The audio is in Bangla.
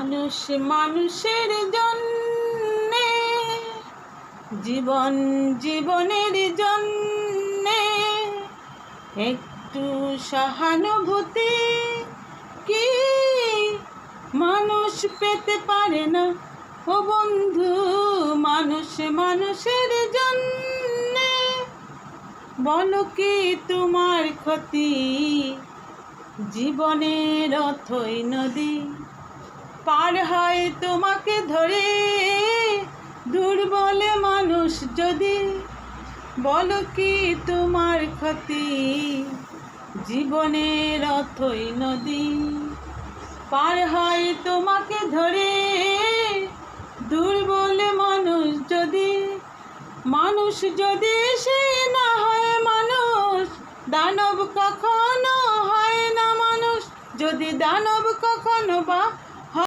মানুষ মানুষের জন্যে, জীবন জীবনের জন্যে একটু সহানুভূতি কি মানুষ পেতে পারে না? ও বন্ধু, মানুষ মানুষের জন্যে বলো কি তোমার ক্ষতি? জীবনের অথই নদী পার হয় তোমাকে ধরে, দুর্বল মানুষ যদি, বলো কি তোমার ক্ষতি? জীবনের অথই নদী পার হয় তোমাকে ধরে, দুর্বল মানুষ যদি। মানুষ যদি সে না হয় মানুষ, দানব কখনো হয় না মানুষ। যদি দানব কখনো বা